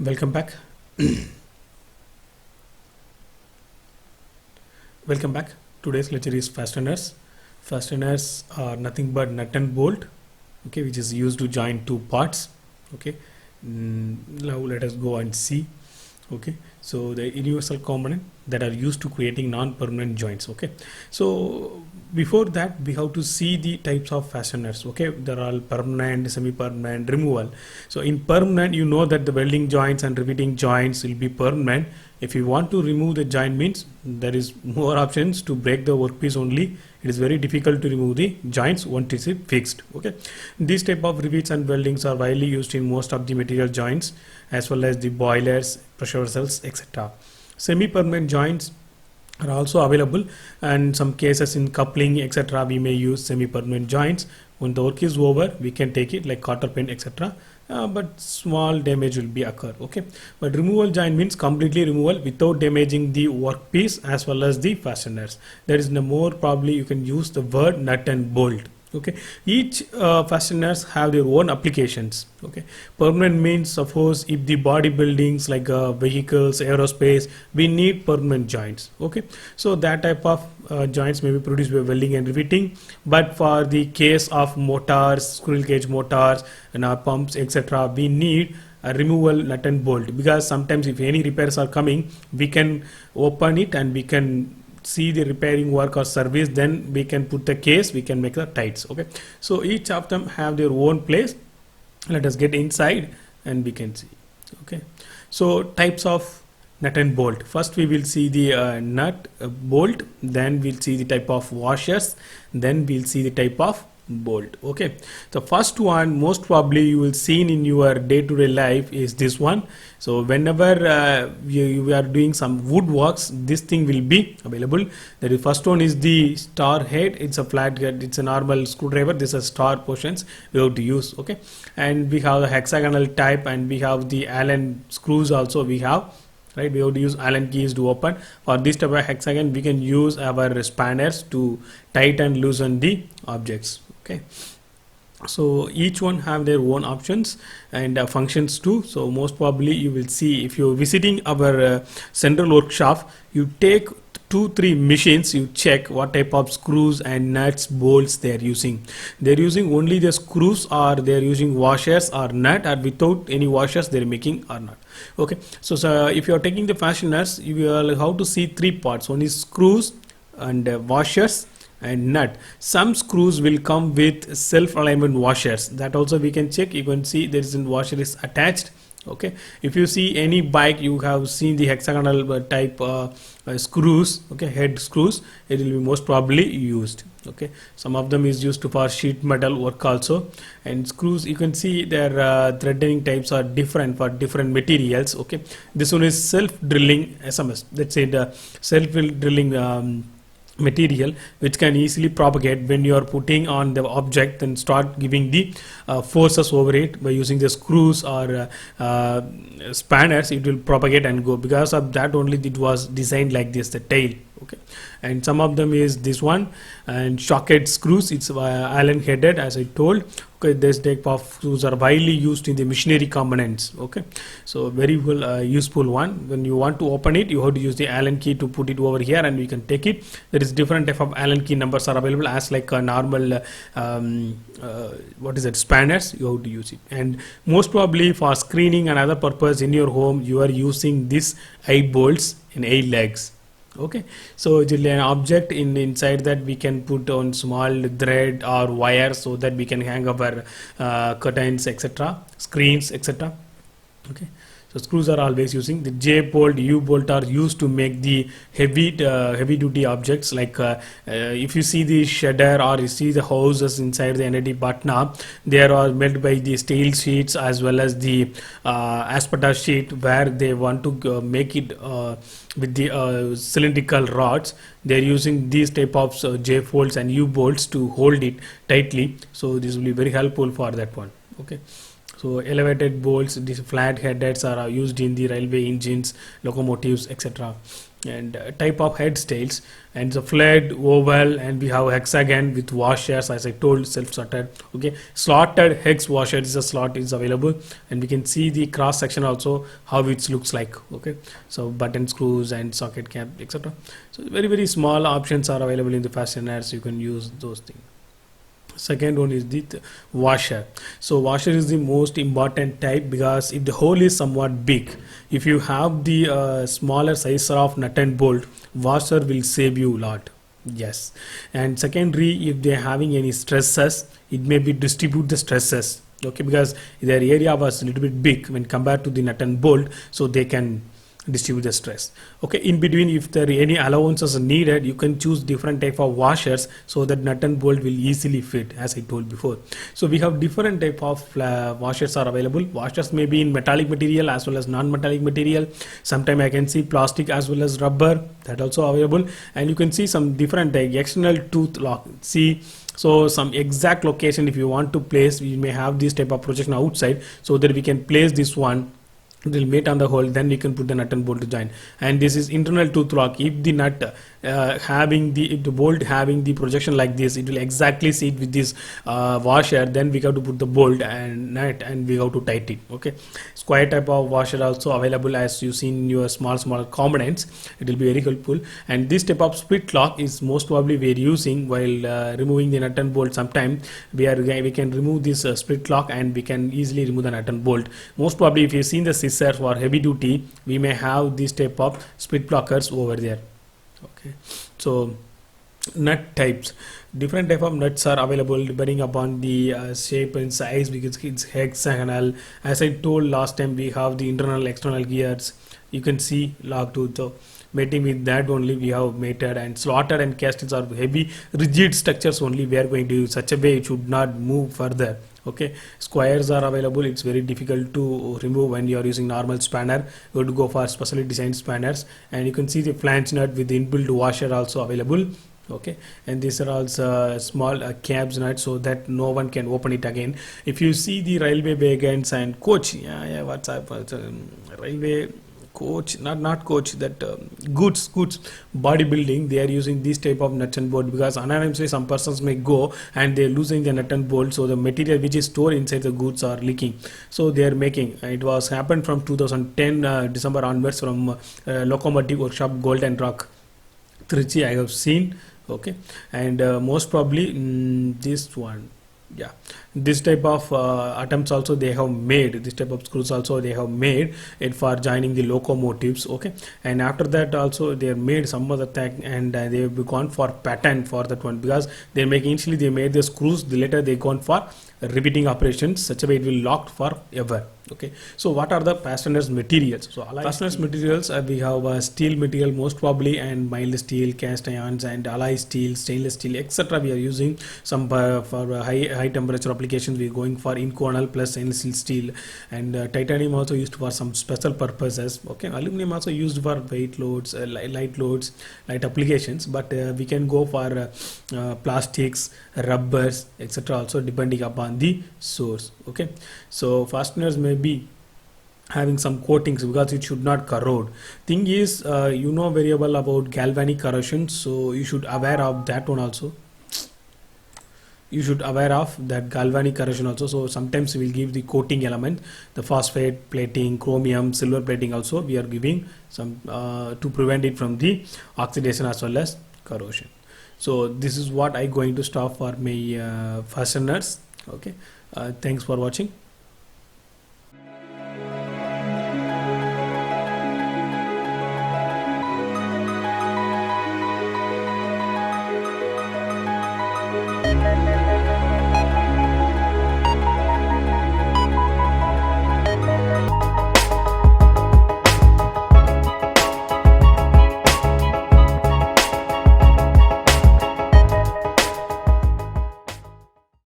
Welcome back. Welcome back. Today's lecture is fasteners. Fasteners are nothing but nut and bolt, okay, which is used to join two parts. Okay, now let us go and see. Okay, so the universal component that are used to creating non-permanent joints. Okay, so before that we have to see the types of fasteners. Okay, there are permanent, semi-permanent, removal. So in permanent, you know that the welding joints and riveting joints will be permanent. If you want to remove the joint, means there is more options to break the workpiece only. It is very difficult to remove the joints once it is fixed. Okay, these type of rivets and weldings are widely used in most of the material joints, as well as the boilers, pressure vessels, etc. Semi-permanent joints are also available, and some cases in coupling, etc. we may use semi-permanent joints. When the work is over, we can take it like quarter paint, etc. But small damage will be occur. Okay, but removal joint means completely removal without damaging the workpiece as well as the fasteners. That is the more probably you can use the word nut and bolt. Okay, each fasteners have their own applications. Okay, permanent means, suppose if the body buildings like vehicles, aerospace, we need permanent joints. Okay, so that type of joints may be produced by welding and riveting. But for the case of motors, squirrel cage motors and our pumps, etc., we need a removal nut and bolt, because sometimes if any repairs are coming, we can open it and we can see the repairing work or service, then we can put the case, we can make the tights. Okay, so each of them have their own place. Let us get inside and we can see. Okay, so types of nut and bolt. First we will see the nut bolt, then we'll see the type of washers, then we'll see the type of bolt. Okay, the first one most probably you will see in your day-to-day life is this one. So whenever you are doing some woodworks, this thing will be available. The first one is the star head. It's a flat head, it's a normal screwdriver. This is star portions we have to use. Okay, and we have the hexagonal type, and we have the Allen screws also we have. Right, we have to use Allen keys to open. For this type of hexagon, we can use our spanners to tighten and loosen the objects. Okay, so each one have their own options and functions too. So most probably you will see, if you're visiting our central workshop, you take 2-3 machines, you check what type of screws and nuts, bolts they are using. They're using only the screws, or they're using washers or nut, or without any washers they're making or not. Okay, so if you're taking the fasteners, you will have to see 3 parts. One is screws and washers and nut. Some screws will come with self-alignment washers, that also we can check. You can see there is a washer is attached. Okay, if you see any bike, you have seen the hexagonal type screws. Okay, head screws, it will be most probably used. Okay, some of them is used for sheet metal work also. And screws, you can see their threading types are different for different materials. Okay, this one is self drilling SMS, let's say the self drilling material, which can easily propagate when you are putting on the object and start giving the forces over it by using the screws or spanners. It will propagate and go. Because of that only it was designed like this, the tail. Okay, and some of them is this one, and shockhead screws, it's Allen headed, as I told. Okay, this type of screws are widely used in the machinery components. Okay, so very well useful one. When you want to open it, you have to use the Allen key to put it over here, and we can take it. There is different type of Allen key numbers are available, as like a normal what is it, spanners, you have to use it. And most probably for screening and other purpose in your home, you are using this 8 bolts and 8 legs. Okay, so it's an object inside that we can put on small thread or wire, so that we can hang our curtains, etc., screens, etc. Okay, so screws are always using the J bolt, U bolt are used to make the heavy duty objects. Like if you see the shedder or you see the hoses inside the NIT Patna, they are made by the steel sheets as well as the asbestos sheet, where they want to make it with the cylindrical rods. They're using these type of J bolts and U bolts to hold it tightly. So this will be very helpful for that one. Okay, so elevated bolts, these flat headers are used in the railway engines, locomotives, etc. and type of head styles, and the flat, oval, and we have hexagon with washers, as I told, self-sorted. Okay, slotted hex washer is a slot is available, and we can see the cross section also how it looks like. Okay, so button screws and socket cap, etc. So very small options are available in the fasteners. You can use those things. Second one is the washer. So washer is the most important type, because if the hole is somewhat big, if you have the smaller size of nut and bolt, washer will save you a lot. Yes. And secondary, if they are having any stresses, it may be distribute the stresses. Okay, because their area was a little bit big when compared to the nut and bolt, so they can distribute the stress. Okay, in between, if there are any allowances needed, you can choose different type of washers, so that nut and bolt will easily fit, as I told before. So we have different type of washers are available. Washers may be in metallic material as well as non-metallic material. Sometimes I can see plastic as well as rubber, that also available. And you can see some different external tooth lock. See, so some exact location, if you want to place, we may have this type of projection outside, so that we can place this one, it will mate on the hole, then we can put the nut and bolt to join. And this is internal tooth lock. If the nut if the bolt having the projection like this, it will exactly sit with this washer, then we have to put the bolt and nut, and we have to tighten it. Okay, square type of washer also available, as you see in your small components. It will be very helpful. And this type of split lock is most probably we are using while removing the nut and bolt. Sometime we can remove this split lock, and we can easily remove the nut and bolt. Most probably, if you seen the scissors for heavy duty, we may have this type of split blockers over there. Okay, so nut types, different type of nuts are available depending upon the shape and size, because it's hexagonal. As I told last time, we have the internal external gears. You can see lock tooth. So mating with that only we have mated. And slotted and castings are heavy rigid structures only we are going to use, such a way it should not move further. Okay, squares are available. It's very difficult to remove when you are using normal spanner. You have to go for specially designed spanners. And you can see the flange nut with the inbuilt washer also available. Okay, and these are also small cabs nut, so that no one can open it again. If you see the railway wagons and coach, what's up, railway coach, not coach, that goods bodybuilding, they are using this type of nut and bolt, because anonymously some persons may go and they're losing the nut and bolt, so the material which is stored inside the goods are leaking, so they are making. It was happened from 2010 December onwards, from locomotive workshop Golden Rock, Trichy, I have seen. Okay, and most probably this one, yeah, this type of attempts also they have made, this type of screws also they have made it for joining the locomotives. Okay, and after that also they have made some other thing, and they have gone for patent for that one, because they make initially they made the screws, later they gone for repeating operations, such a way it will lock forever. Okay, so what are the fasteners materials? So fasteners materials, we have steel material most probably, and mild steel, cast irons, and alloy steel, stainless steel, etc. We are using some for high temperature applications. We are going for inconel plus stainless steel, and titanium also used for some special purposes. Okay, aluminum also used for weight loads, light loads, light applications, but we can go for plastics, rubbers, etc. also, depending upon the source. Okay, so fasteners may be having some coatings, because it should not corrode. Thing is, you know very well about galvanic corrosion, so you should aware of that one also. You should aware of that galvanic corrosion also. So sometimes we will give the coating element, the phosphate plating, chromium, silver plating also we are giving some to prevent it from the oxidation as well as corrosion. So this is what I going to stop for my fasteners. Okay, thanks for watching.